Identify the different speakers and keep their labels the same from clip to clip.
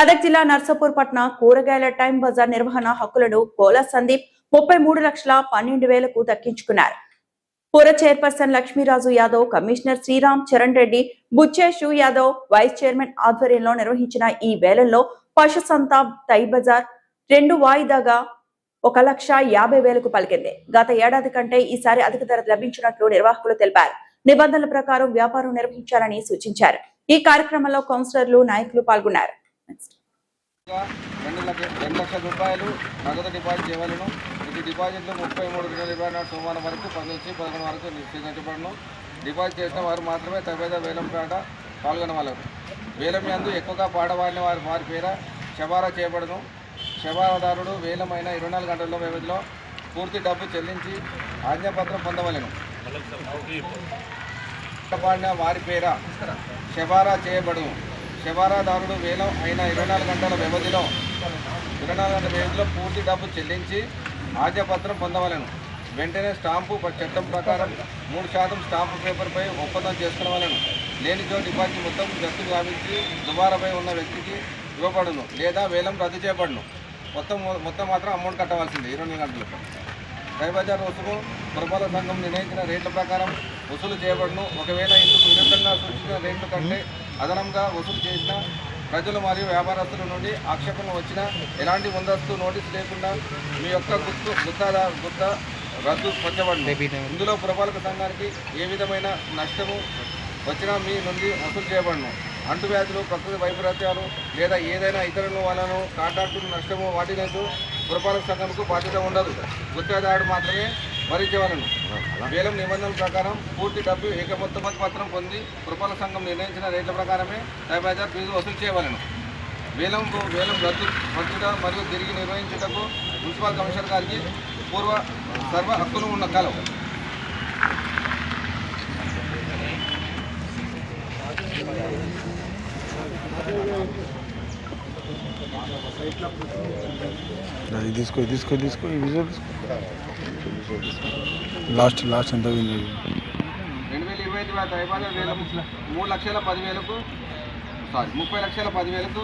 Speaker 1: మెదక్ జిల్లా నర్సాపూర్ పట్న కూరగాయల టైం బజార్ నిర్వహణ హక్కులను కోల సందీప్ 33,12,000కు దక్కించుకున్నారు. పుర chairperson Lakshmiraju Yadav, commissioner Sriram Charan Reddy, Buccheshu Yadav vice chairman ఆధ్వర్యంలో నిర్వహించిన ఈ వేలంలో పశు సంతాబ్ టై బజార్ 2 వాయిదాగా 1,50,000కు పలికింది. గత ఏడాది కంటే ఈసారి అధిక ధర లభించినట్లు నిర్వాహకులు తెలిపారు. నిబంధనల ప్రకారం వ్యాపారం నిర్వహించాలని సూచించారు. ఈ కార్యక్రమంలో కౌన్సిలర్లు, నాయకులు పాల్గొన్నారు.
Speaker 2: 2 లక్షల రూపాయలు నగదు డిపాజిట్ చేయవలను. ఇది డిపాజిట్లు 33/2024 సోమవారం వరకు 10 నుంచి 11 వరకు నిశ్చయించబడను. డిపాజిట్ చేసిన వారు మాత్రమే తరబేద వేలం పేట పాల్గొనవలరు. వేలం యందు ఎక్కువగా పాడవాడిన వారి పేర శబారా చేయబడను. శబారాదారుడు వేలమైన 24 గంటల వ్యవధిలో పూర్తి డబ్బు చెల్లించి ఆజ్ఞాపత్రం పొందవలెను. పాడిన వారి పేర శబారా చేయబడును. శబారాదారుడు వేలం అయిన 24 గంటల వ్యవధిలో పూర్తి డబ్బు చెల్లించి ఆజ్ఞాపత్రం పొందవలను. వెంటనే స్టాంపు చట్టం ప్రకారం 3% స్టాంపు పేపర్పై ఒప్పందం చేసుకోవాలను. లేనిచో డిపాజిట్ మొత్తం జప్తు గావించి దుబారాపై ఉన్న వ్యక్తికి ఇవ్వబడును లేదా వేలం రద్దు చేయబడును. మొత్తం మాత్రం అమౌంట్ కట్టవలసింది 24 గంటలకు. టైబజార్ వసూలు పురపాలక సంఘం నిర్ణయించిన రేట్ల ప్రకారం వసూలు చేయబడును. ఒకవేళ ఇందుకు విరుద్ధంగా సూచించిన రేట్ల కంటే అదనంగా వసూలు చేసిన ప్రజలు మరియు వ్యాపారస్తుల నుండి ఆక్షేపణలు వచ్చినా ఎలాంటి ముందస్తు నోటీసు లేకుండా మీ యొక్క గుత్త రద్దు పొందబడును. ఇందులో పురపాలక సంఘానికి ఏ విధమైన నష్టము వచ్చినా మీ నుండి వసూలు చేయబడును. అంటువ్యాధులు, ప్రకృతి వైపరీత్యాలు లేదా ఏదైనా ఇతరుల వలన కాంట్రాక్టులు నష్టము వాటినైతే పురపాలక సంఘంకు బాధ్యత ఉండదు. గుత్తేదారుడు మాత్రమే భరించవలను. వేలం నిబంధనల ప్రకారం పూర్తి డబ్బు ఏకమొత్తం పత్రం పొంది పురపాలక సంఘం నిర్ణయించిన రేట్ల ప్రకారమే టైబజార్ ఫీజు వసూలు చేయవలను. వేలం రద్దుగా మరియు తిరిగి నిర్వహించుటకు మున్సిపల్ కమిషనర్ గారికి సర్వ హక్కులు ఉన్న కలవు.
Speaker 3: తీసుకో లాస్ట్ ఎంత
Speaker 2: 2025 టైబజార్ వేలం 3,10,000కు 30,10,000కు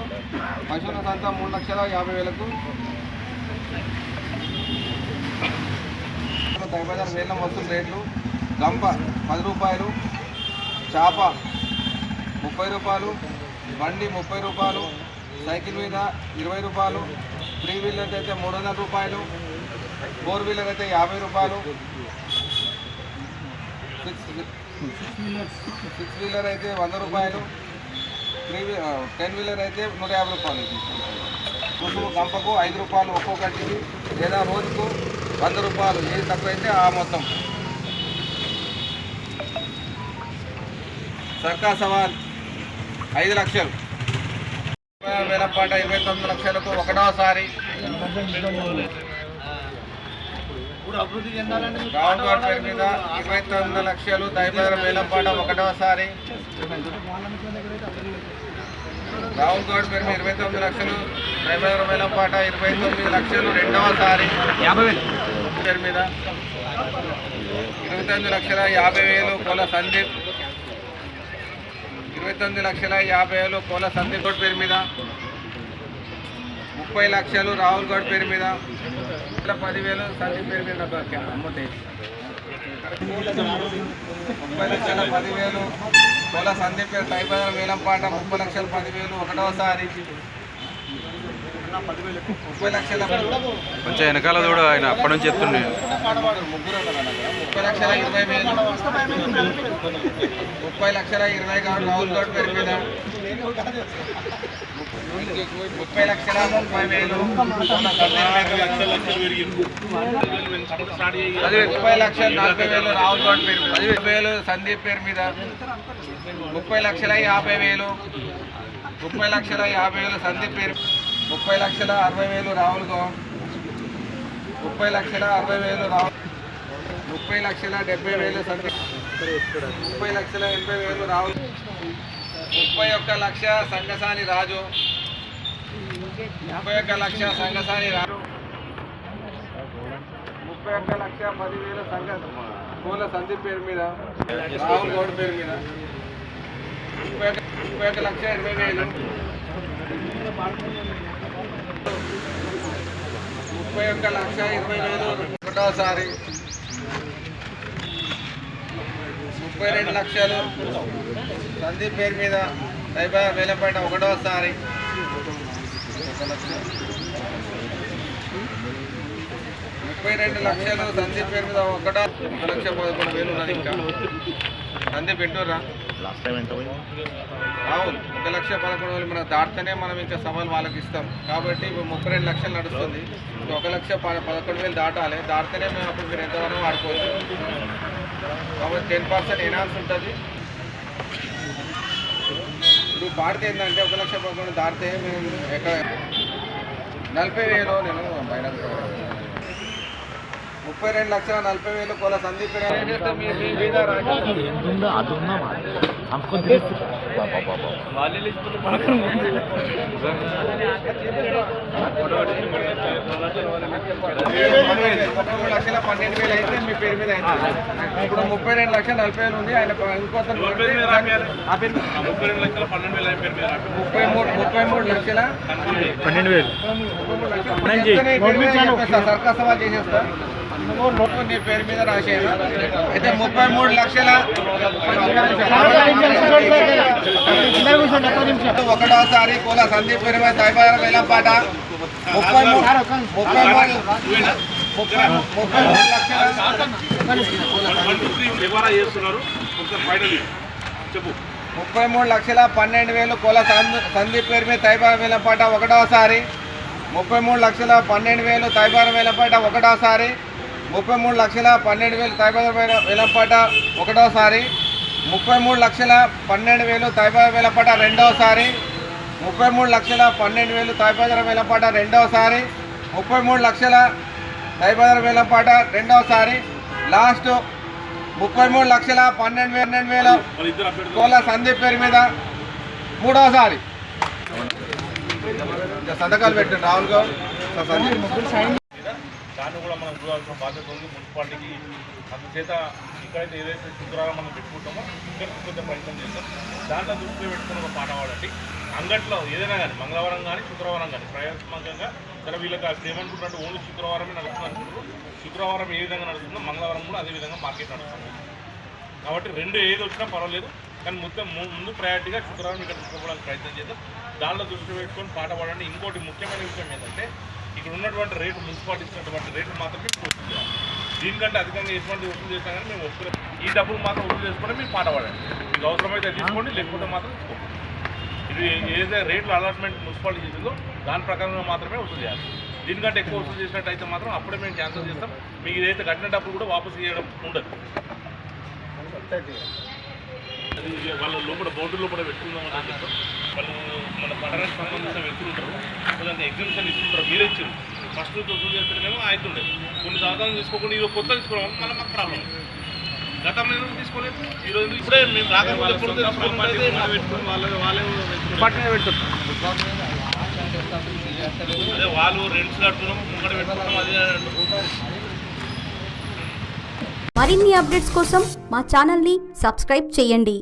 Speaker 2: పశువుల సంత 3,50,000కు టైబజార్ వేలం వసూలు రేట్లు: గంప 10 రూపాయలు, చాప 30 రూపాయలు, బండి 30 రూపాయలు, సైకిల్ మీద 20 రూపాయలు, 3 వీలర్ అయితే 300 రూపాయలు, 4 వీలర్ అయితే 50 రూపాయలు, 6 వీలర్ అయితే 100 రూపాయలు, 10 వీలర్ అయితే 150 రూపాయలు. రుసుము గంపకు 5 రూపాయలు ఒక్కొక్కటికి లేదా రోజుకు 100 రూపాయలు. ఏది తక్కువ అయితే ఆ మొత్తం. సర్కా సవాల్ 5 లక్షలు. వేలపాట 29 లక్షలకు ఒకటోసారి. రావుల్ గౌడ్ పేరు మీద 29 లక్షలు టైబజార్ వేలంపాట ఒకటోసారి. రావుల్ గౌడ్ పేరు మీద 29 లక్షలు టైబజార్ వేలంపాట 29 లక్షలు రెండవసారి. 50,000 పేరు మీద 29,50,000 కోల సందీప్. 29,50,000 కోల సందీప్ గౌడ్ పేరు మీద. 30 లక్షలు రాహుల్ గౌడ్ పేరు మీద. 10,000 సందీప్ పేరు మీద. 30,10,000 కోల సందీప్ పేరు టైబజార్ వేలంపాట 30,10,000 ఒకటోసారి. 30,00,000
Speaker 3: కొంచెం వెనకాల చూడ ఆయన అప్పటి నుంచి చెప్తుండే.
Speaker 2: 30,20,000 30,20,000 రాహుల్ గౌడ్ పేరు మీద. 30,30,000 30,40,000 రాహుల్ గౌడ్ పేరు మీద. 10,000 సందీప్ పేరు మీద. 30,50,000 30,50,000 సందీప్ పేరు. 30,60,000 రాహుల్ గౌడ్. 30,60,000 రాహుల్. 30,70,000 సందీప్. 30,80,000 రాహుల్. 31 లక్ష సంగసాని రాజు. 31 లక్ష సంగసాని రాజు. 31,10,000 కోల సందీప్ పేరు మీద. రాహుల్ గౌడ్ పేరు మీద. 31,20,000 31,20,000 ఒకటోసారి, 32 లక్షలు సందీప్ పేరు మీద సైబర్ వేలంపాట ఒకటోసారి, 32 లక్షలు సందీప్ పేరు మీద 1,11,000 ఉన్నది. ఇంకా సందీప్ వింటుర్రా? అవును, 1,11,000 మనం దాటితేనే మనం ఇంకా సవాల్ వాళ్ళకి ఇస్తాం. కాబట్టి ఇప్పుడు 32 లక్షలు నడుస్తుంది. 1,11,000 దాటాలి. దాటితేనే మేము అప్పుడు మీరు ఎంతవరకు వాడుకోవచ్చు. కాబట్టి 10% ఎనాన్స్ ఉంటుంది. ఇప్పుడు పాడితే ఏంటంటే 1,11,000 దాటితే మేము ఎక్కడ 40,000 నేను బయట 32,40,000 కోల సందీప్ లక్షల 12,000 అయితే మీ పేరు మీద అయింది. ఇప్పుడు 32,40,000 ఉంది. ఆయన ఇంకో 33 లక్షల 12,000 సర్కార్ సవాల్ చేసేస్తా. నీ పేరు మీద రాసేది అయితే 33 లక్షల ఒకటోసారి కోల సందీప్ పేరు మీద తైబారం వేలంపాట 33 లక్షల 12,000 కోల సందీప్ పేరు మీద తైబారం వేలంపాట ఒకటోసారి, 33 లక్షల 12,000 తైబారం వేలంపాట ఒకటోసారి, 33 లక్షల 12,000 తైబారం వేలంపాట ఒకటోసారి, 33 లక్షల 12,000 తైబారం వేలంపాట రెండోసారి, 33 లక్షల 12,000 తైబారం వేలంపాట రెండోసారి, 33 లక్షల తైబారం వేలంపాట రెండోసారి, లాస్ట్ 33 లక్షల 12,000 కోల సందీప్ పేరు మీద మూడోసారి. సంతకాలు పెట్టండి రాహుల్ గౌడ్.
Speaker 4: దాన్ని కూడా మనం చూడాల్సిన బాధ్యత ఉంది మున్సిపాలిటీకి. అందుచేత ఇక్కడైతే ఏదైతే శుక్రవారం మనం పెట్టుకుంటామో ఇక్కడ కొంచెం ప్రయత్నం చేస్తాం. దాంట్లో దృష్టిలో పెట్టుకుని ఒక పాట పాడండి. అంగట్లో ఏదైనా కానీ మంగళవారం కానీ శుక్రవారం కానీ ప్రయోజనంగా సరే వీళ్ళకి ఏమనుకుంటున్నట్టు ఓన్లీ శుక్రవారమే నడుస్తుంది అనుకుంటారు. శుక్రవారం ఏ విధంగా నడుస్తుందో మంగళవారం కూడా అదే విధంగా మార్కెట్ నడుస్తుంది. కాబట్టి రెండు ఏది వచ్చినా పర్వాలేదు, కానీ మొత్తం ముందు ప్రయారిటీగా శుక్రవారం ఇక్కడ తీసుకోవడానికి ప్రయత్నం చేద్దాం. దాంట్లో దృష్టి పెట్టుకొని పాట పాడండి. ఇంకోటి ముఖ్యమైన విషయం ఏంటంటే ఇక్కడ ఉన్నటువంటి రేటు మున్సిపాలిటీ ఇచ్చినటువంటి రేట్లు మాత్రమే వసూలు చేయాలి. దీనికంటే అధికంగా ఎటువంటి వసూలు చేసినా కానీ మేము వస్తువులు ఈ డబ్బులు మాత్రం వసూలు చేసుకుంటే మీరు పాట పాడండి. మీకు అవసరమైతే తీసుకోండి, లేకపోతే మాత్రం తీసుకోండి. ఇది ఏదైతే రేట్లు అలాట్మెంట్ మున్సిపాలిటీ చేసిందో దాని ప్రకారంగా మాత్రమే వసూలు చేయాలి. దీనికంటే ఎక్కువ వసూలు చేసినట్టయితే మాత్రం అప్పుడే మేము క్యాన్సిల్ చేస్తాం. మీకు ఏదైతే కట్టిన డబ్బులు కూడా వాపసు చేయడం ఉండదు. వాళ్ళ లోపల బోర్డు లోపల పెట్టుకుందామని చెప్తాం. వాళ్ళు మన పట్టణానికి సంబంధించిన వ్యక్తులు ఉంటారు, దానికి ఎగ్జిబిషన్ ఇస్తుంటారు. మీరే ఇచ్చారు ఫస్ట్ వసూలు చేస్తేనేమో అవుతుండే. కొన్ని సంవత్సరాలు తీసుకోకుండా ఇది కొత్త తీసుకోవడం మళ్ళీ మాకు ప్రాబ్లం. గతంలో ఎందుకు తీసుకోలేదు, ఈరోజు ఇప్పుడే మేము రాకపోతే వాళ్ళే పెట్టుకుంటాం. అదే వాళ్ళు రెంట్స్ కడుతున్నాం, ముంగడ పెట్టుకుంటాం. అదే
Speaker 5: మరిన్ని అప్డేట్స్ కోసం మా ఛానల్ని సబ్స్క్రైబ్ చేయండి.